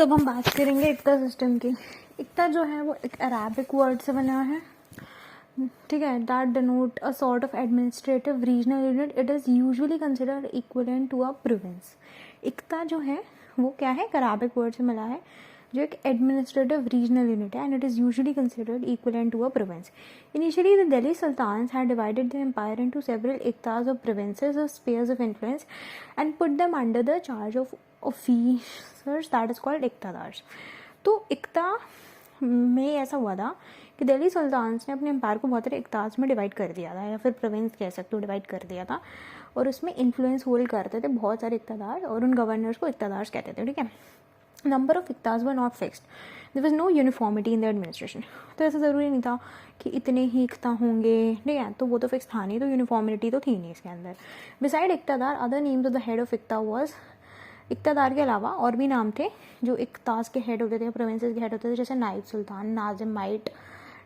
तो अब हम बात करेंगे इक्ता सिस्टम की। इक्ता जो है वो एक अराबिक वर्ड से बना है, ठीक है, that denote a sort of administrative regional unit. It is usually considered equivalent to a province. इक्ता जो है वो क्या है, एक अराबिक वर्ड से मिला है जो एक एडमिनिस्ट्रेटिव रीजनल यूनिट है, and it is usually considered equivalent to a province. Initially, the Delhi Sultans had divided the empire into several iktas or provinces or spheres of influence and put them under the charge of officers that is called iktadars. तो इक्ता में ऐसा हुआ था कि Delhi sultans ने अपने empire को बहुत सारे इक्ताज में डिवाइड कर दिया था, या फिर प्रोविंस कह सकते हो, डिवाइड कर दिया था, और उसमें इन्फ्लुएंस होल्ड करते थे बहुत सारे इक्तादार, और उन गवर्नर्स को इक्तादार्स कहते थे, ठीक है। Number of इक्ताज were not fixed, there was no uniformity in the administration. तो ऐसा ज़रूरी नहीं था कि इतने ही इक्ता होंगे, ठीक है, तो वो तो फिक्स था नहीं, तो यूनिफॉर्मिटी तो थी नहीं इसके अंदर। बिसाइड इक्तादार, other names of the head of इक्ता वाज, इक्तादार के अलावा और भी नाम थे जो इक्ताज के हेड होते थे, प्रोविंसेस के हेड होते थे, जैसे नाइब सुल्तान, नाजिम माइट,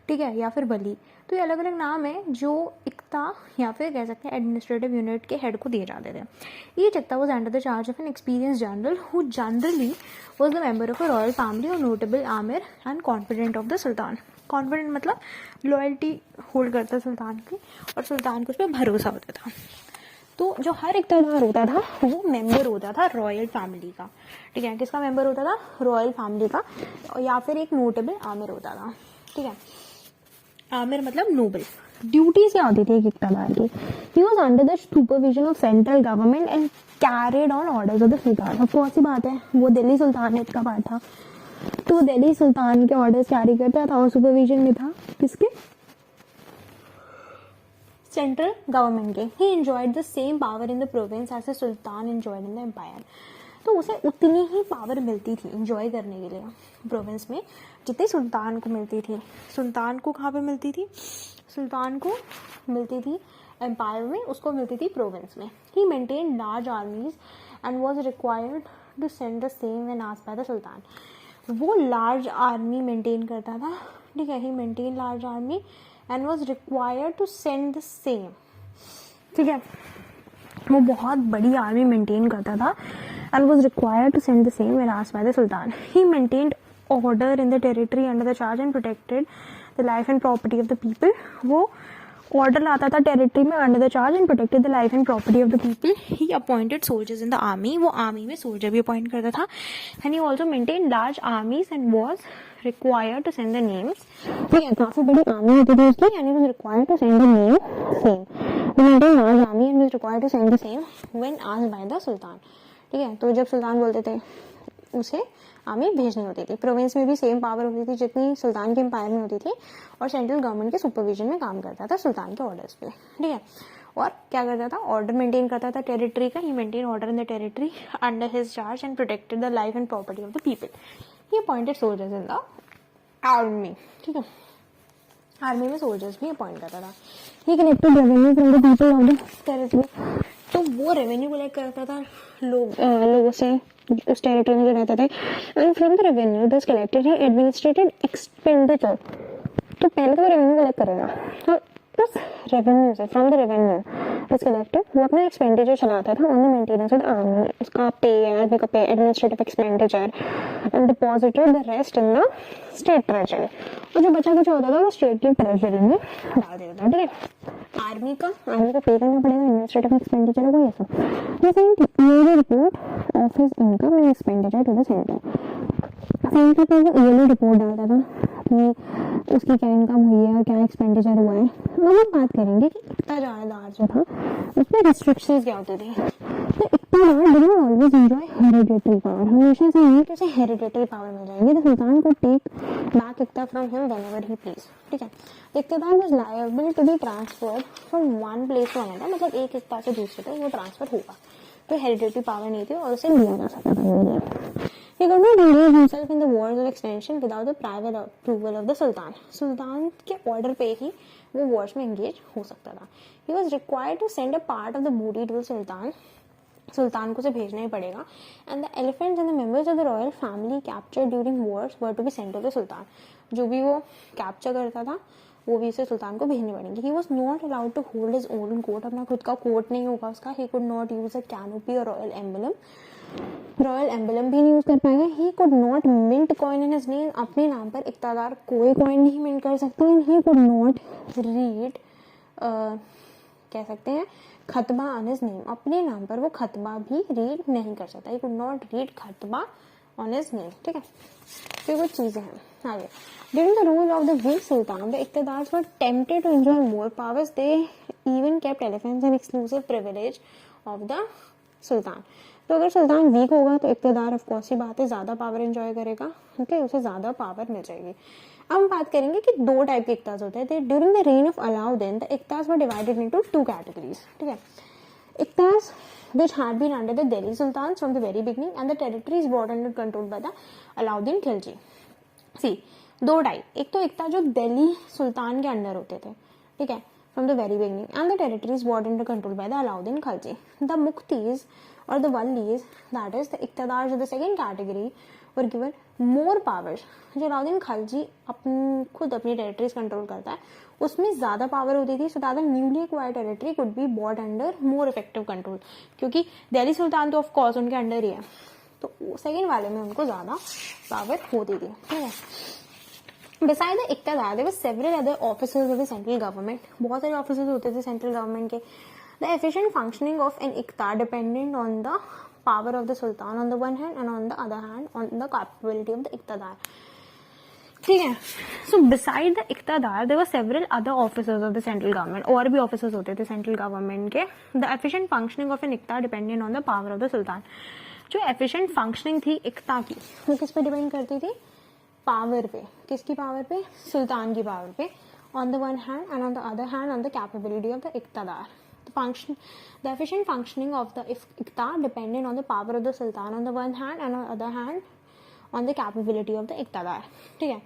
ठीक है, या फिर वली। तो ये अलग अलग नाम है जो इक्ता या फिर कह सकते हैं एडमिनिस्ट्रेटिव यूनिट के हेड को दिए जाते थे। ईच इक्ता was under the charge of an experience general who generally was the member of a royal family और नोटेबल आमिर and confident of the sultan. Confident मतलब लॉयल्टी होल्ड करता सुल्तान की, और सुल्तान को उस पर भरोसा होता था। तो जो हर इक्तादार होता था वो मेंबर होता था रॉयल फैमिली का, ठीक है। किसका मेंबर होता था? रॉयल फैमिली का, या फिर एक नोटेबल आमिर होता था, ठीक है। आमिर मतलब नोबल। ड्यूटीज क्या होती थी एक इक्तादार की? He was under the supervision of central government and carried on orders of the सुल्तान। अब कौन सी बात है, वो दिल्ली सुल्तानेत का पार्ट था, तो दिल्ली सुल्तान के ऑर्डर्स कैरी करता था और सुपरविजन में था किसके? सेंट्रल गवर्नमेंट के। He enjoyed the same power in the province as the sultan enjoyed in the empire. तो उसे उतनी ही पावर मिलती थी एंजॉय करने के लिए प्रोविंस में जितनी सुल्तान को मिलती थी। सुल्तान को कहाँ पे मिलती थी? सुल्तान को मिलती थी एम्पायर में, उसको मिलती थी प्रोविंस में। He maintain large armies and was required to send the same when asked by the sultan. वो लार्ज आर्मी मेंटेन करता था, ठीक है। He maintain large army and was required to send the same, ठीक है। वो बहुत बड़ी आर्मी मेंटेन करता था and was required to send the same when asked by the Sultan. He maintained order in the territory under the charge and protected the life and property of the people. वो order लाता था territory में under the charge and protected the life and property of the people. He appointed soldiers in the army. वो army में soldier भी appoint करता था, and he also maintained large armies and was required to send the names. ठीक है, काफी बड़ी army होती थी उसकी, and he was required to send the name same. He maintained large army and was required to send the same when asked by the Sultan. ठीक है, तो जब सुल्तान बोलते थे उसे आर्मी भेजनी होती थी। प्रोविंस में भी सेम पावर होती थी जितनी सुल्तान के एम्पायर में होती थी, और सेंट्रल गवर्नमेंट के सुपरविजन में काम करता था सुल्तान के ऑर्डर्स पे, ठीक है। और क्या करता था? ऑर्डर मेंटेन करता था टेरिटरी का। He maintain order in the territory under his charge and protected the life and property of the people. He appointed soldiers in the army, ठीक है, आर्मी में सोल्जर्स भी अपॉइंट करता था। He collected revenue from the people of the territory. तो वो revenue collect करता था लोगों से उस टेरिटरी में जो रहते थे, and from the revenue this collected है एडमिनिस्ट्रेटेड एक्सपेंडिचर। तो पहले तो वो रेवेन्यू कलेक्ट करेगा, तो उस रेवेन्यू से, from the revenue this collected, वो अपना एक्सपेंडिचर चलाता था on the maintenance of the army, उसका पे, आर्मी का पे, administrative expenditure, and deposited the rest in the state treasury. और जो बचा कुछ होता था वो स्टेट की ट्रेजरी में डाल देता था, ठीक है। आर्मी का पे करना पड़ेगा, एडमिनिस्ट्रेटिव एक्सपेंडिचर होगा, ये सब। Yearly report of his income and expenditure to the centre. Centre पर वो ईयरली रिपोर्ट डालता था कि उसकी क्या इनकम हुई है और क्या एक्सपेंडिचर हुआ है। अब हम बात करेंगे कि इतना जायदाद जो था उसमें रिस्ट्रिक्शंस क्या होती थी। तो इतना did not always enjoy hereditary power. हमेशा से नहीं कि उसे हेरिडिटरी पावर मिल जाएगी। द सुल्तान को टेक बैक इक्ता from him whenever he please, ठीक है। इक्तादार was liable to be transferred from one place to another, मतलब एक इक्ता से दूसरे पे वो ट्रांसफर होगा। तो हेरिडिटरी पावर नहीं थी और उसे लिया जा सकता था। He could not engage himself in the wars of extension without the private approval of the Sultan. सुल्तान के ऑर्डर पे ही वो वॉर्स में एंगेज हो सकता था। He was required to send a part of the booty to the Sultan. सुल्तान को उसे भेजना ही पड़ेगा। And the elephants and the members of the royal family captured during wars were to be sent to the Sultan. जो भी वो capture करता था वो भी उसे सुल्तान को भेजने पड़ेंगे। He was not allowed to hold his own court. अपना खुद का कोर्ट नहीं होगा उसका। He could not use a canopy or royal emblem. Royal emblem भी नहीं यूज कर पाएगा। He could not mint coin in his name, अपने नाम पर इक्तादार कोई कॉइन नहीं मिंट कर सकता। And he could not read, कह सकते हैं खतबा ऑन हिज नेम, अपने नाम पर वो खतबा भी रीड नहीं कर सकता। ही कुड नॉट रीड खतबा ऑन हिज नेम, ठीक है। तो कुछ चीजें हैं आगे। During the rule of the weak sultan, the iqtidars were tempted to enjoy more powers. They even kept elephants an exclusive privilege of the sultan. तो अगर सुल्तान वीक होगा तो इक्तदार ऑफ कोर्स ही बात है ज्यादा पावर एंजॉय करेगा, ओके, उसे ज्यादा पावर मिल जाएगी। अब हम बात करेंगे कि दो टाइप के इक्ताज होते हैं। During the reign of Alauddin the इक्ताज were divided into two categories, ठीक है। इक्ताज which had been under the Delhi sultans from the very beginning and the territories brought under control by the Alauddin Khilji. See, दो type, एक तो इक्ता जो दिल्ली सुल्तान के under होते थे, ठीक है, from the very beginning, and the territories bought under control by the Alauddin Khilji. The मुक्तीज और द वलीज, दैट इज द इक्तदार of the second category, were given more powers. जो अलाउद्दीन खिलजी खुद अपनी टेरिटरीज कंट्रोल करता है उसमें ज्यादा पावर होती थी, so that the newly acquired territory could be bought under more effective control, क्योंकि दिल्ली सुल्तान तो ऑफ कोर्स उनके अंडर ही है, तो सेकंड वाले में उनको ज्यादा पावर होती थी, ठीक है। Beside the इक्तदार there were several other officers of the central government. बहुत सारे officers होते थे सेंट्रल गवर्नमेंट के। The efficient functioning of an इक्तार depended on the power of the sultan on the one hand and on the other hand on the capability of the इक्तदार, ठीक है। So beside the इक्तदार there were several other officers of the central government. और भी officers होते थे central government के। The efficient functioning of an इक्तार depended on the power of the sultan. जो efficient functioning थी इक्ता की वो किस पे डिपेंड करती थी? पावर पे। किसकी पावर पे? सुल्तान की पावर पे, on the one hand and on the other hand on the capability of the इक्तदार। The efficient functioning of the इक्तार dependent on the power of the sultan on the one hand and on the other hand on the capability of the इक्तदार, ठीक है।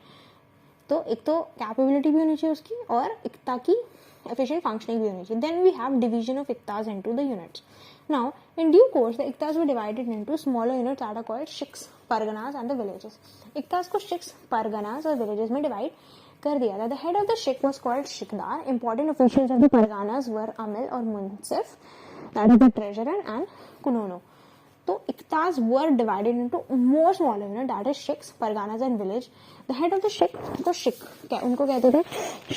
तो एक तो capability भी होनी चाहिए उसकी और इक्ता की efficient functioning भी होनी चाहिए। Then we have division of इक्ताज into the units. Now, in due course, the इक्ताज were divided into smaller units that are called shiks, parganas and the villages. इक्ताज को shiks, parganas और villages में divide कर दिया था। The head of the shik was called shikdar. Important officials of the parganas were amil और munsif, that is the treasurer and kunono. तो इक्ताज were divided into more smaller units, that is shiks, parganas and village. The head of the shik को shik क्या उनको कहते थे?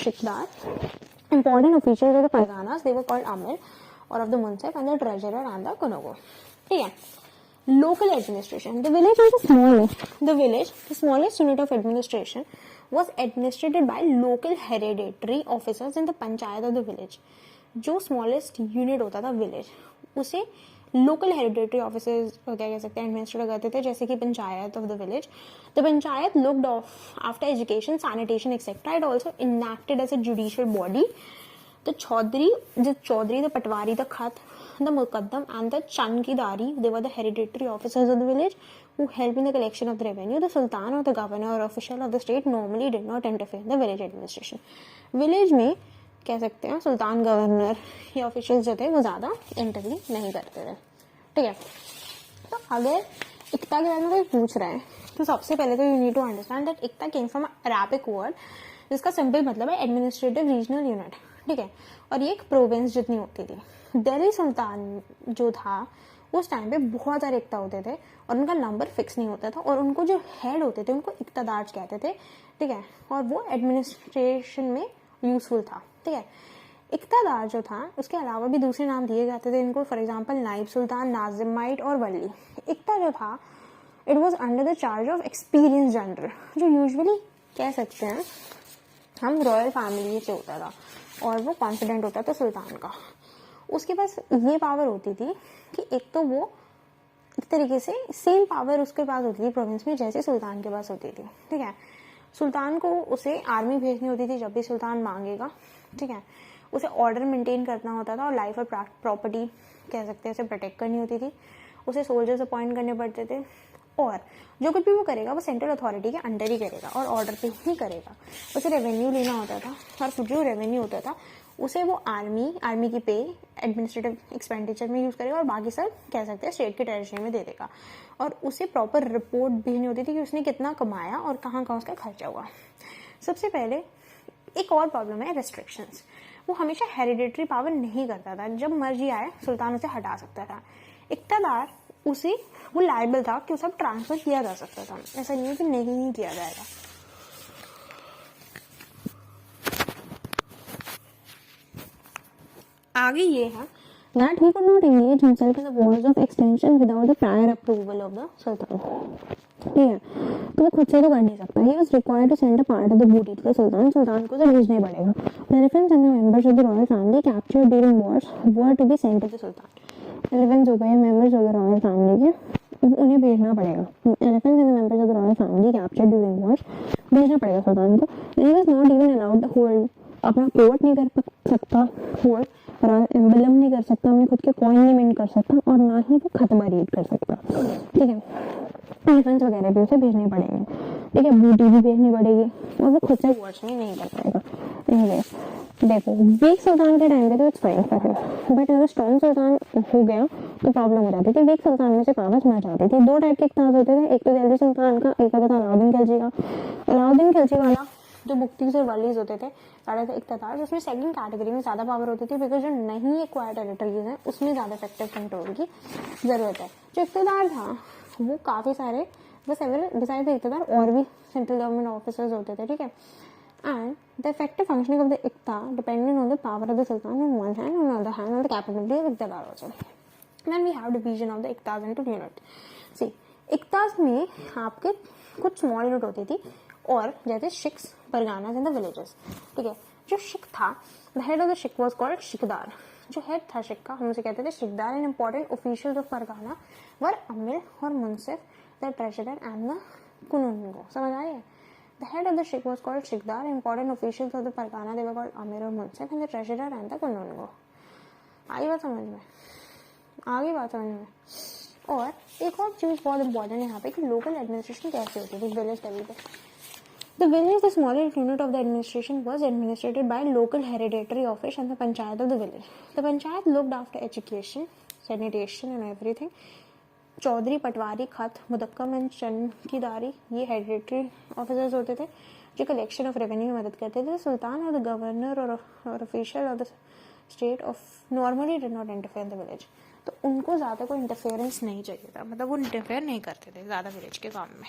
shikdar. Important officials of the parganas, they were called amir or of the munsif and the treasurer and the kunogo, ठीक है। Local administration, the village was the smallest. The village, the smallest unit of administration, was administered by local hereditary officers in the panchayat of the village. जो smallest unit होता था village, उसे local hereditary officers क्या कह सकते हैं administrate करते थे, जैसे कि panchayat of the village. The panchayat looked after education, sanitation, etc. It also enacted as a judicial body. The chaudhry, the patwari, the khat, the muqaddam and the chankidari, they were the hereditary officers of the village who helped in the collection of the revenue. The sultan or the governor or official of the state normally did not interfere in the village administration. Village में कह सकते हैं सुल्तान, governor या officials जो थे वो ज्यादा interview नहीं करते थे, ठीक है। तो अगर इक्ता के बारे में कोई पूछ रहा है तो सबसे पहले तो you need to understand that इक्ता केम फ्रॉम अराबिक वर्ड जिसका सिंपल मतलब है एडमिनिस्ट्रेटिव रीजनल यूनिट, ठीक है। और ये एक प्रोविंस जितनी होती थी। दिल्ली सुल्तान जो था उस टाइम पे बहुत सारे इक्ता होते थे और उनका नंबर फिक्स नहीं होता था और उनको जो हेड होते थे उनको इक्तदार कहते थे, ठीक है। और वो एडमिनिस्ट्रेशन में यूजफुल था, ठीक है। इक्तदार जो था उसके अलावा भी दूसरे नाम दिए जाते थे इनको, फॉर एग्जांपल नाइब सुल्तान, नाजिमाइट और वली। इक्ता जो था it was under the charge of experience general, जो यूजुअली कह सकते हैं हम रॉयल फैमिली से होता था और वो कॉन्फिडेंट होता था सुल्तान का। उसके पास ये पावर होती थी कि एक तो वो एक तरीके से सेम पावर उसके पास होती थी प्रोविंस में जैसे सुल्तान के पास होती थी, ठीक है। सुल्तान को उसे आर्मी भेजनी होती थी जब भी सुल्तान मांगेगा, ठीक है। उसे ऑर्डर मेंटेन करना होता था और लाइफ और प्रॉपर्टी कह सकते हैं उसे प्रोटेक्ट करनी होती थी। उसे सोल्जर्स अपॉइंट करने पड़ते थे और जो कुछ भी वो करेगा वो सेंट्रल अथॉरिटी के अंडर ही करेगा और ऑर्डर पे ही करेगा। उसे रेवेन्यू लेना होता था और जो रेवेन्यू होता था उसे वो आर्मी की पे एडमिनिस्ट्रेटिव एक्सपेंडिचर में यूज करेगा और बाकी सब कह सकते हैं स्टेट की टेरिटरी में दे देगा। और उसे प्रॉपर रिपोर्ट भेजनी होती थी कि उसने कितना कमाया और कहाँ कहाँ उसका खर्चा हुआ। सबसे पहले एक और प्रॉब्लम है रेस्ट्रिक्शंस। वो हमेशा हेरिडेटरी पावर नहीं करता था, जब मर्जी आए सुल्तान उसे हटा सकता था। इक्तदार उसे वो लायबल था कि उसे अब ट्रांसफर किया जा सकता था, ऐसा नहीं है कि नहीं किया जाएगा। आगे ये है that he could not engage himself in the wars of extension without the prior approval of the sultan। ठीक है, तो वो खुद से तो कर नहीं सकता। He was required to send a part of the booty to the sultan। सुल्तान को तो भेजना ही पड़ेगा। The elephants and the members of the royal family captured during wars were to be sent to the sultan। elephants हो गए members of the royal family के, उन्हें भेजना पड़ेगा। elephants and the members of the royal family captured during wars भेजना पड़ेगा सुल्तान को। He was not even allowed to hold, अपना कोर्ट नहीं कर सकता, होल्ड एम्बलम नहीं कर सकता, अपने खुद के कॉइन नहीं मिंट कर सकता, और ना ही वो खतबा रीड कर सकता। ठीक है, एलिफेंट्स वगैरह भी उसे भेजने पड़ेंगे। ठीक है, बूटी भी भेजनी पड़ेगी, और वो खुद से वॉच में नहीं कर पाएगा। एनीवे, देखो वीक सुल्तान के टाइम पे तो it's fine for him, but अगर स्ट्रॉन्ग सुल्तान हो गया तो प्रॉब्लम हो जाती थी। वीक सुल्तान में से पावर्स मर जाती थी। दो टाइप के इख्तियार होते थे, एक तो दिल्ली सुल्तान का, एक होता था अलाउद्दीन खिलजी का। अलाउद्दीन खिलजी वाला जो मुक्तीज और वलीज होते थे साढ़े थे इख्तियार, जिसमें सेकंड कैटेगरी में ज़्यादा पावर होती थी, बिकॉज जो नहीं एक्वायर्ड टेरिटरीज हैं उसमें ज़्यादा इफेक्टिव कंट्रोल की ज़रूरत है। जो इख्तियार था वो काफ़ी सारे, वो सेवरल डिसाइड इख्तियार और भी सेंट्रल गवर्नमेंट ऑफिसर्स होते थे। ठीक है, and the effective functioning of the iqta depended on the power of the sultan on one hand, and on the other hand on the capability of iqtidar also. Then we have division of the iqtas into unit। See, iqtas में आपके कुछ small unit होती थी, और जैसे शिख्स, परगानास in the villages. ठीक है, जो शिख था, the head of the Sikh was called shikdar. जो हेड था शिख का, हम उसे कहते थे shikdar. And important officials of Pargana वर अमीर और मुंसिफ, द ट्रेजरर एंड द कुनुनगो। समझ आ रही है? The head of the Sheikh was called Shikdar. Important officials of the Pargana, they were called Amir or Munsif, and the treasurer and the Kunungo। आगे बात समझ में, आगे बात समझ में। और एक और चीज बहुत इंपॉर्टेंट है यहाँ पे कि लोकल एडमिनिस्ट्रेशन कैसे होती थी विलेज लेवल पे। The village, the smallest unit of the administration, was administered by local hereditary office and the panchayat of the village। The panchayat looked after education, sanitation and everything। Chaudhari, patwari, khut, muqaddam and चौकीदारी, ये hereditary officers होते थे जो collection of revenue में मदद करते थे। सुल्तान और the governor और official of the state of normally did not interfere in the village. तो उनको ज़्यादा कोई इंटरफेरेंस नहीं चाहिए था, मतलब वो इंटरफेयर नहीं करते थे ज़्यादा विलेज के काम में।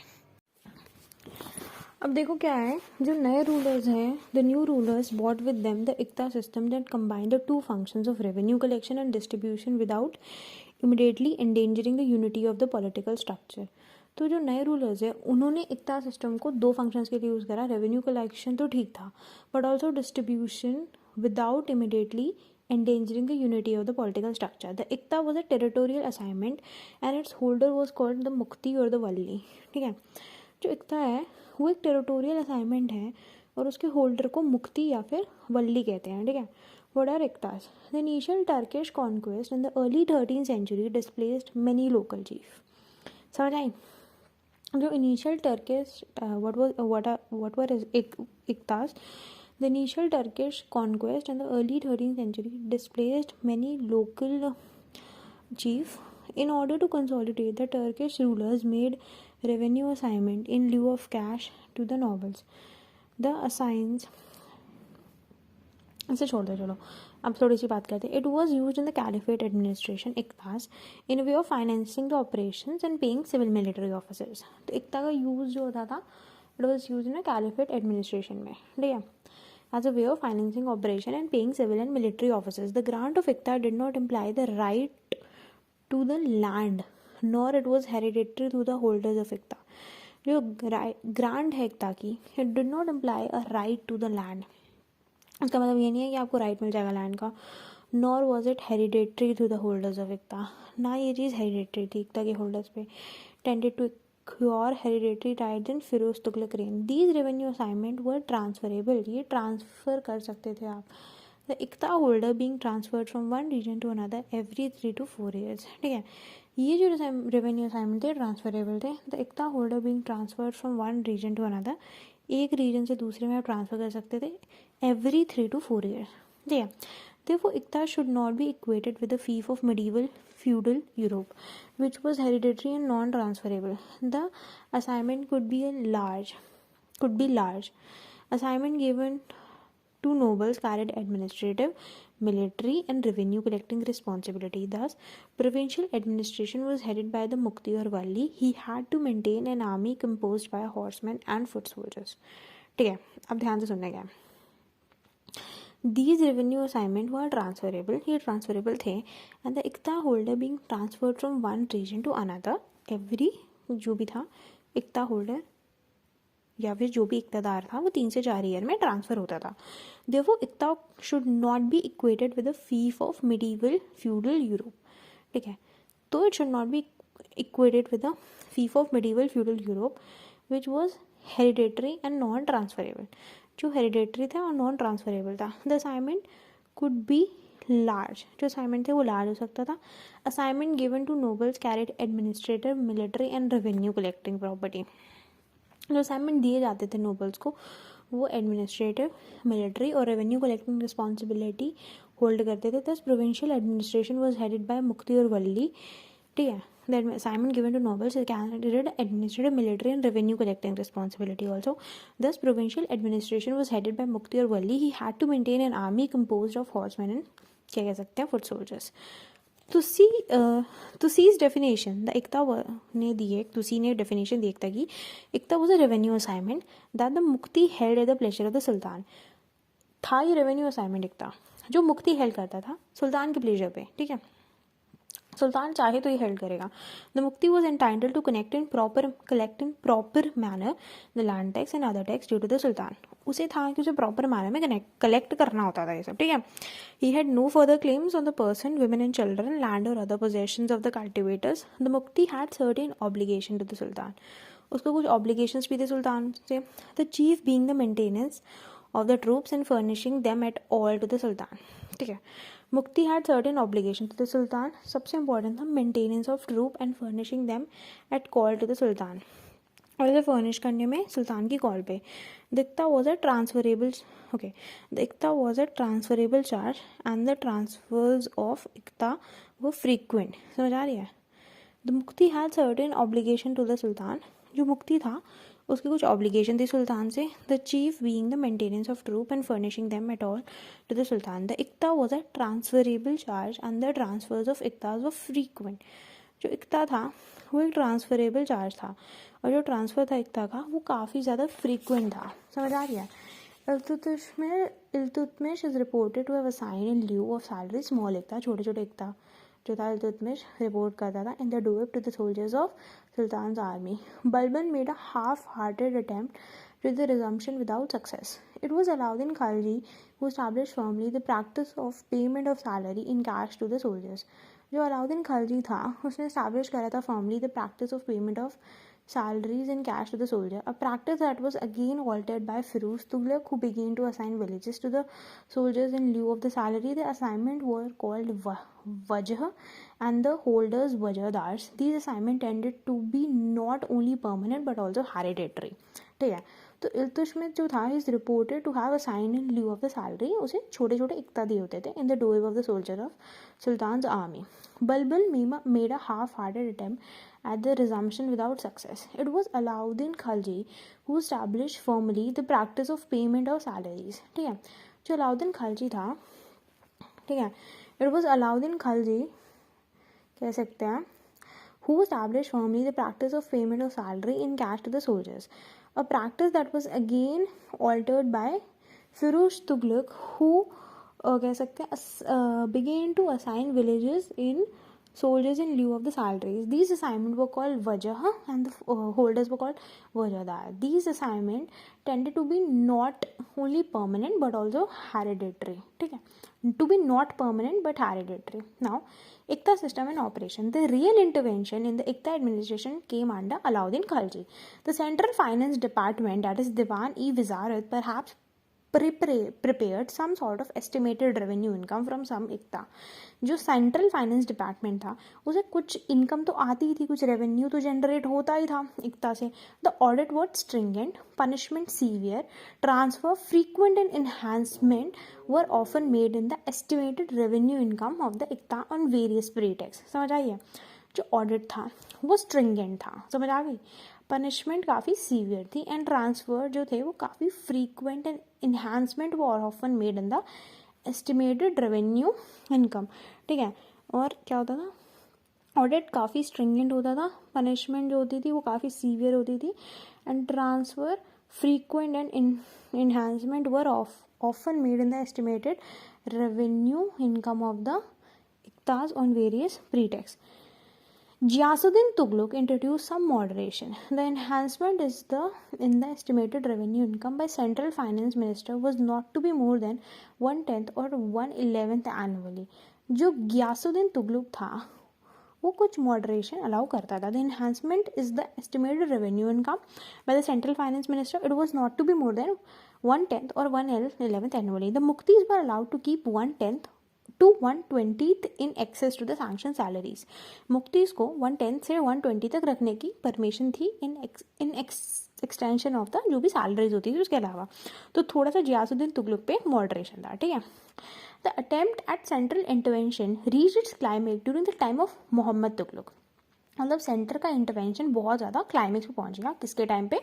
अब देखो क्या है, जो नए रूलर्स हैं, the new rulers bought with them the इक्ता system that combine the two functions of revenue collection and distribution without immediately endangering the unity of the political structure. तो जो नए रूलर्स हैं उन्होंने इक्ता सिस्टम को दो फंक्शंस के लिए यूज़ करा। रेवेन्यू कलेक्शन तो ठीक था, but also distribution without immediately endangering the unity of the political structure। The Ikta was a territorial assignment and its holder was called the Mukti or the Walli। ठीक है, जो इक्ता है वो एक टेरिटोरियल असाइनमेंट है और उसके होल्डर को मुक्ति या फिर वल्ली कहते हैं। ठीक है, What are Iktas? The initial Turkish conquest in the early 13th century displaced many local chiefs। समझ आई? जो initial Turkish what were Iktas? The initial Turkish conquest in the early 13th century displaced many local chiefs। In order to consolidate, the Turkish rulers made revenue assignment in lieu of cash to the nobles। The assigns, इसे छोड़ दो, चलो अब थोड़ी सी बात करते हैं। It was use in the caliphate administration इक्तास in way of financing the operations and paying civil military officers. तो इक्ता का यूज जो होता था, it was use in the caliphate administration में। ठीक है, as a way of financing operation and paying civil and military officers। The grant of Ikta did not imply the right to the land, nor it was hereditary to the holders of Ikta। जो grant है इक्ता की, it did not imply a right to the land। इसका मतलब ये नहीं है कि आपको राइट मिल जाएगा लैंड का। nor was it hereditary to the holders of Ikta। ना ये चीज़ हेरिडेटरी थी इक्ता के होल्डर्स पे। tended to secure hereditary right in Firoz Tughlaq reign. These revenue assignment were transferable, ये ट्रांसफ़र कर सकते थे आप। द इक्ता holder being transferred from one region to another every 3 to 4 years। ठीक है, ये जो रेवेन्यू असाइनमेंट थे ट्रांसफरेबल थे। द इक्ता holder being transferred from one region to another, एक रीजन से दूसरे में आप ट्रांसफ़र कर सकते थे एवरी 3 to 4 years। ठीक है, therefore Ikta should not be equated with the fief of medieval feudal Europe, which was hereditary and non-transferable। The assignment could be large। Assignment given to nobles carried administrative, military and revenue collecting responsibility. Thus, provincial administration was headed by the Mukti or Valli. He had to maintain an army composed by horsemen and foot soldiers. ठीक है, अब ध्यान से सुनने का. These revenue assignment were transferable. ये transferable थे, and the इक्ता holder being transferred from one region to another. Every जो भी था इक्ता होल्डर या फिर जो भी इक्तादार था वो 3 से 4 ईयर में ट्रांसफ़र होता था. Therefore, iqta should not be equated with the fief of medieval feudal Europe. ठीक है, तो it should not be equated with the fief of medieval feudal Europe which was hereditary and non transferable. जो hereditary था और non transferable था. The assignment could be large. जो assignment थे वो लार्ज हो सकता था. Assignment given to nobles carried administrative military and revenue collecting property. जो असाइनमेंट दिए जाते थे नोबल्स को वो एडमिनिस्ट्रेटिव मिलिट्री और रेवेन्यू कलेक्टिंग रिस्पॉन्सिबिलिटी होल्ड करते थे. दस provincial administration was headed by मुक्ति और वल्ली. ठीक है, the assignment given to nobles carried administrative, military and revenue collecting responsibility also. Thus, provincial administration was headed by Mukti or Valli. He had to maintain an army composed of horsemen and क्या कह सकते हैं foot soldiers. तुसी's definition, the इक्ता ने दी है, तुसी ने definition दी एकता की. इक्ता was a revenue assignment that the Mukti held at the pleasure of the Sultan. था ये revenue assignment इक्ता जो मुक्ति हेल्ड करता था सुल्तान के प्लेजर पे. ठीक है, सुल्तान चाहे तो ये हेल्ड करेगा. The muqti was entitled to collect in proper manner the land tax and other tax due to the sultan. उसे था कि उसे प्रॉपर मैनर में कलेक्ट करना होता था ये सब. ठीक है, he had no further claims on the person, women and children, land और other possessions of the cultivators. The muqti had certain obligation to the sultan. उसको कुछ ऑब्लिगेशंस भी थे सुल्तान से. The chief being the maintenance of the troops and furnishing them at all to the sultan. ठीक है, muqti had certain obligation to the sultan. सबसे important था maintenance of troop and furnishing them at call to the sultan. और इसे furnish करने में सुल्तान की कॉल पे. The iqta was a transferable the iqta was a transferable charge and the transfers of iqta were frequent. समझ आ रही है. The muqti had certain obligation to the sultan. जो मुक्ति था उसकी कुछ ऑब्लिगेशन थी सुल्तान से. The chief being the maintenance of troop and furnishing them at all to the sultan. The iqta was a transferable charge and the transfers of इक्ताज were frequent. जो इक्ता था वो एक ट्रांसफरेबल चार्ज था और जो ट्रांसफ़र था इक्ता का वो काफ़ी ज़्यादा फ्रीक्वेंट था. समझ आ रही है. Iltutmish is reported to have assigned in lieu of salary small iqta. छोटे छोटे इक्ता जो था इल्तुतमिश रिपोर्ट करता था in the Doab to the soldiers of sultan's army. Balban made a half-hearted attempt with the resumption without success. It was Alauddin Khalji who established firmly the practice of payment of salary in cash to the soldiers. जो अलाउद्दीन खलजी था उसने establish करा था firmly the practice of payment of salaries in cash to the soldier, a practice that was again altered by Firuz Tughlaq, who began to assign villages to the soldiers in lieu of the salary. The assignment were called wajh and the holders wajhdars. These assignments tended to be not only permanent but also hereditary. ठीक है, तो इल्तुतमिश जो था is reported to have assigned in lieu of the salary. उसे छोटे छोटे इक्ता दिए होते थे in the Doab of the soldier of sultan's army. Balban made a half-hearted attempt at the resumption without success. It was Alauddin Khalji who established firmly the practice of payment of salaries. ठीक है, जो अलाउद्दीन खलजी था, ठीक है, it was Alauddin Khalji कह सकते हैं who established firmly the practice of payment of salary in cash to the soldiers, a practice that was again altered by Firuz Tughlaq, who कह सकते हैं began to assign villages in soldiers in lieu of the salaries. These assignments were called wajh and the holders were called wajdar. These assignments tended to be not only permanent but also hereditary. ठीक है, to be not permanent but hereditary. Now, Ikta system and operation. The real intervention in the Ikta administration came under Alauddin Khalji. The Central Finance Department, that is Diwan-e-Wizarat, perhaps prepared some sort of estimated revenue income from some इक्ता. जो central finance department था उसे कुछ income तो आती ही थी, कुछ revenue तो generate होता ही था इक्ता से. The audit was stringent, punishment severe, transfer frequent and enhancement were often made in the estimated revenue income of the iqta on various pretexts. समझ आइए, जो ऑडिट था वो स्ट्रिंगेंट था. समझ आ गई. पनिशमेंट काफ़ी सीवियर थी एंड ट्रांसफ़र जो थे वो काफ़ी फ्रीक्वेंट एंड इन्हांसमेंट वो often made in the estimated revenue income, ठीक है। और क्या होता था, ऑडिट काफ़ी स्ट्रिंजेंट होता था, पनिशमेंट जो होती थी वो काफ़ी सीवियर होती थी, and transfer frequent and enhancement were often made in the estimated revenue income of the Iqtas on various pretexts. Ghiyasuddin Tughlaq introduced some moderation. The enhancement in the estimated revenue income by central finance minister was not to be more than 1/10 or 1/11 annually. जो गियासुद्दीन तुगलक था वो कुछ moderation allow करता था. The enhancement is the estimated revenue income by the central finance minister. It was not to be more than 1/10 or 1/11 annually. The Muktis were allowed to keep 1/10 to 1/20 in excess to the sanctioned salaries. मुक्तिस को 1/10 से 1/20 तक रखने की permission थी इन extension of the जो भी salaries होती थी उसके अलावा. तो थोड़ा सा गियासुद्दीन तुगलक पे मॉडरेशन था, ठीक है. The attempt at central intervention reach its climax during the time of Mohammad Tughlaq. मतलब सेंटर का इंटरवेंशन बहुत ज़्यादा क्लाइमेक्स पे पहुंच गया. किसके टाइम पे?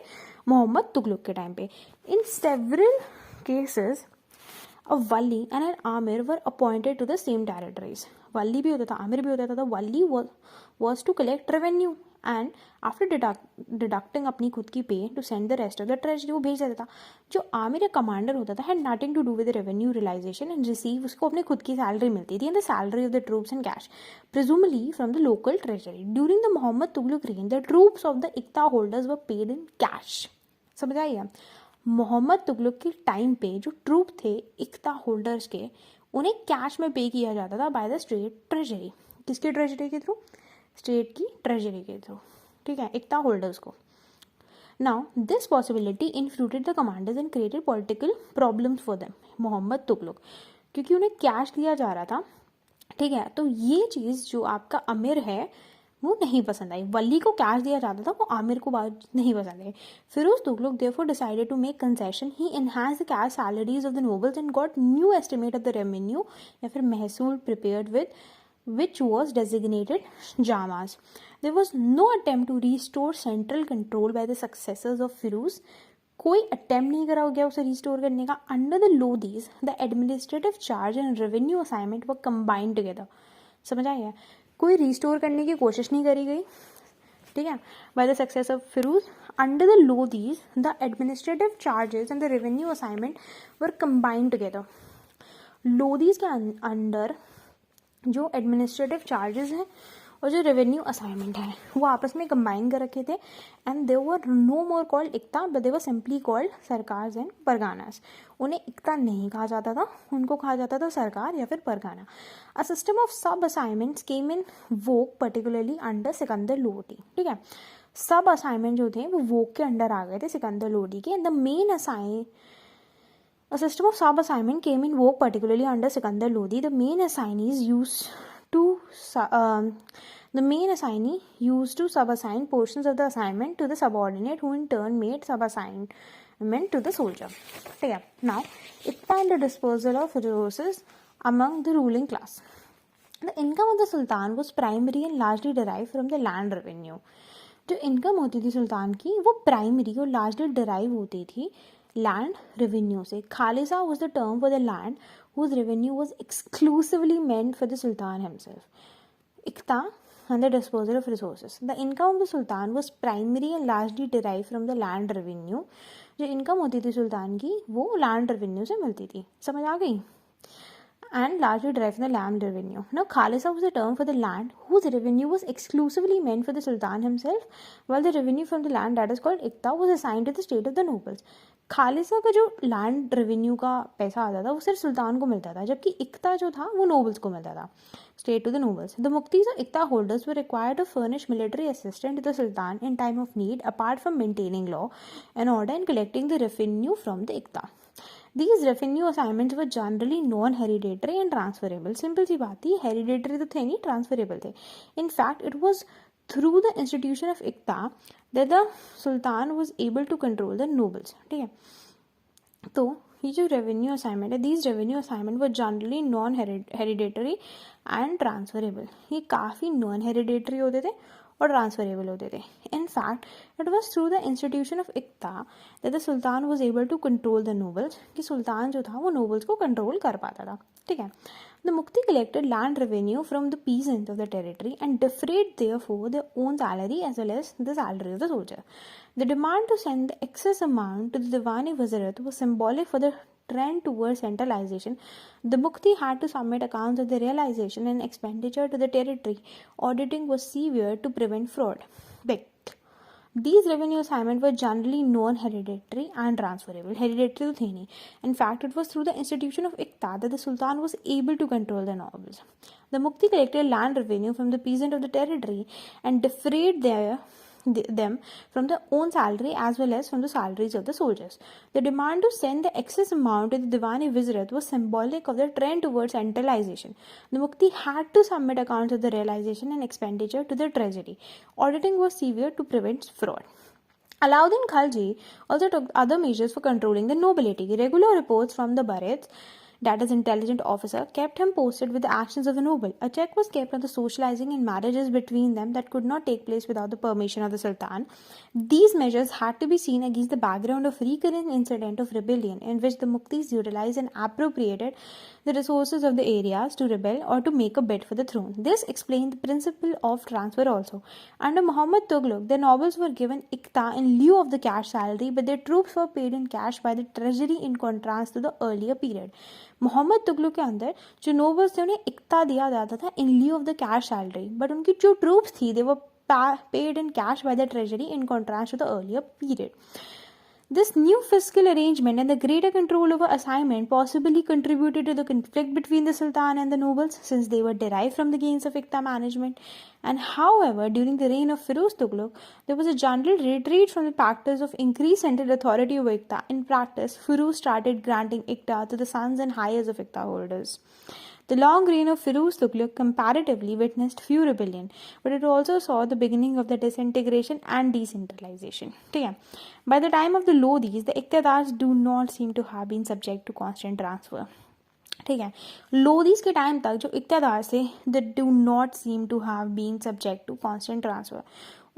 मोहम्मद तुगलक के टाइम पे. In several cases a wali and an amir were appointed to the same territories. वली भी होता था, आमिर भी होता था. Wali was to collect revenue and after deducting अपनी खुद की pay to send the rest of the treasury वो भेज देता था. जो आमिर कमांडर होता था had nothing to do with revenue realisation and receive. उसको अपनी खुद की सैलरी मिलती थी and the salary of the troops in cash presumably from the local treasury. During the Muhammad Tughlaq reign the troops of the iqta holders were paid in cash. समझ आइए, मोहम्मद तुगलक के time पे जो ट्रूप थे इक्ता होल्डर्स के उन्हें कैश में पे किया जाता था बाय द स्टेट ट्रेजरी. किसकी ट्रेजरी के थ्रू? स्टेट की ट्रेजरी के थ्रू, ठीक है, इक्ता होल्डर्स को. Now this possibility inflated the commanders and created political problems for them. Muhammad Tughlaq क्योंकि उन्हें कैश दिया जा रहा था, ठीक है, तो ये चीज़ जो आपका अमीर है वो नहीं पसंद आई. वली को कैश दिया जाता था, वो आमिर को बात नहीं पसंद आई. Firoz Tughlaq therefore decided to make concession. He enhanced the cash salaries of the nobles and got new estimate of the revenue या फिर महसूल prepared with which was designated jamas. There was no attempt to restore central control by the successors of Firuz. कोई attempt नहीं करा गया उसे restore करने का. Under the Lodis the administrative charge and revenue assignment were combined together. समझ आया, कोई रिस्टोर करने की कोशिश नहीं करी गई, ठीक है, by the success of Firoz. Under the Lodis the administrative charges and the revenue assignment were combined together. Lodis के अंडर जो एडमिनिस्ट्रेटिव चार्जेस हैं और जो रेवेन्यू असाइनमेंट है वो आपस में कंबाइन कर रखे थे. And they were no more called iqta but they were simply called sarkars and parganas. उन्हें इक्ता नहीं कहा जाता था, उनको कहा जाता था सरकार या फिर परगाना. अ सिस्टम ऑफ सब असाइनमेंट्स केम इन वोक पर्टिकुलरली अंडर सिकंदर लोडी, ठीक है. सब असाइनमेंट जो थे वो वोक के अंडर आ गए थे सिकंदर लोडी के. The main A system of sub-assignment came in vogue particularly under Sikandar Lodi. The main assignee used to sub-assign portions of the assignment to the subordinate, who in turn made sub-assignment to the soldier. Okay. Now, Iqta and the dispersal of resources among the ruling class. The income of the Sultan was primary and largely derived from the land revenue. जो income होती थी सुल्तान की वो primary और largely derive होती थी land revenue से. खालिसा was the term for the land whose revenue was exclusively meant for the Sultan himself. Iqta and the disposal of resources. The income of the Sultan was primary and largely derived from the land revenue. जो income होती थी सुल्तान की वो land revenue से मिलती थी. समझ आ गई? And largely derived from the land revenue. Now, Khalisa was the term for the land whose revenue was exclusively meant for the Sultan himself, while the revenue from the land that is called Iqta was assigned to the state of the nobles. खालिसा का जो land revenue का पैसा आता था वो सिर्फ सुल्तान को मिलता था, जबकि इक्ता जो था वो नोबल्स को मिलता था, state to the nobles. The मुक्तीज और iqta holders were required to furnish military assistant to the sultan in time of need apart from maintaining law and order and collecting the revenue from the iqta. These revenue assignments were generally non-hereditary and transferable. Simple सी बात थी, hereditary तो थे नहीं, transferable थे. In fact, it was through the institution of Iqta that the Sultan was able to control the nobles. ठीक है, तो ये जो रेवेन्यू असाइनमेंट है, these revenue assignment were generally non-hereditary and transferable. ये काफ़ी non-hereditary होते थे और ट्रांसफरेबल होते थे. In fact, it was through the institution of Iqta that the Sultan was able to control the nobles. कि सुल्तान जो था वो nobles को control कर पाता था. ठीक है. The Mukti collected land revenue from the peasants of the territory and defrayed therefore their own salary as well as the salary of the soldier. The demand to send the excess amount to the Diwan-e-Wazirate was symbolic for the trend towards centralization. The Mukti had to submit accounts of the realization and expenditure to the territory. Auditing was severe to prevent fraud. These revenue assignments were generally non-hereditary and transferable. Hereditary to नहीं. In fact, it was through the institution of Iqta that the Sultan was able to control the nobles. The Mukti collected land revenue from the peasants of the territory and defrayed them from their own salary as well as from the salaries of the soldiers. The demand to send the excess amount to the Diwan-e-Wazirate was symbolic of the trend towards centralization. The Mukti had to submit accounts of the realization and expenditure to the treasury. Auditing was severe to prevent fraud. Alauddin Khalji also took other measures for controlling the nobility. Regular reports from the Barets, that is intelligent officer, kept him posted with the actions of the noble. A check was kept on the socializing and marriages between them that could not take place without the permission of the Sultan. These measures had to be seen against the background of recurrent incident of rebellion in which the Muktis utilized and appropriated the resources of the areas to rebel or to make a bid for the throne. This explained the principle of transfer also. Under Muhammad Tughlaq, the nobles were given Iqta in lieu of the cash salary, but their troops were paid in cash by the treasury in contrast to the earlier period. Mohammad Tughlaq के अंदर जो nobles थे उन्हें इक्ता दिया जाता था in lieu of the cash salary, but उनकी जो ट्रूप्स थी they were paid in cash by the treasury in contrast to the earlier period. This new fiscal arrangement and the greater control over assignment possibly contributed to the conflict between the Sultan and the nobles, since they were derived from the gains of Iqta management. And however, during the reign of Firuz Tughlaq, there was a general retreat from the practice of increased central authority over Iqta. In practice, Firuz started granting Iqta to the sons and heirs of Iqta holders. The long reign of Firuz Tughlaq comparatively witnessed few rebellion, but it also saw the beginning of the disintegration and decentralization. By the time of the Lodhis, the Iqtidars do not seem to have been subject to constant transfer. ठीक है. लोधीज के time तक जो इक्तदार से they do not seem to have been subject to constant transfer.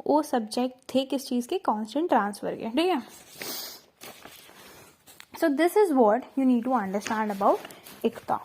वो subject थे किस चीज़ के? कांस्टेंट ट्रांसफर के. ठीक है. So this is what you need to understand about इक्ता.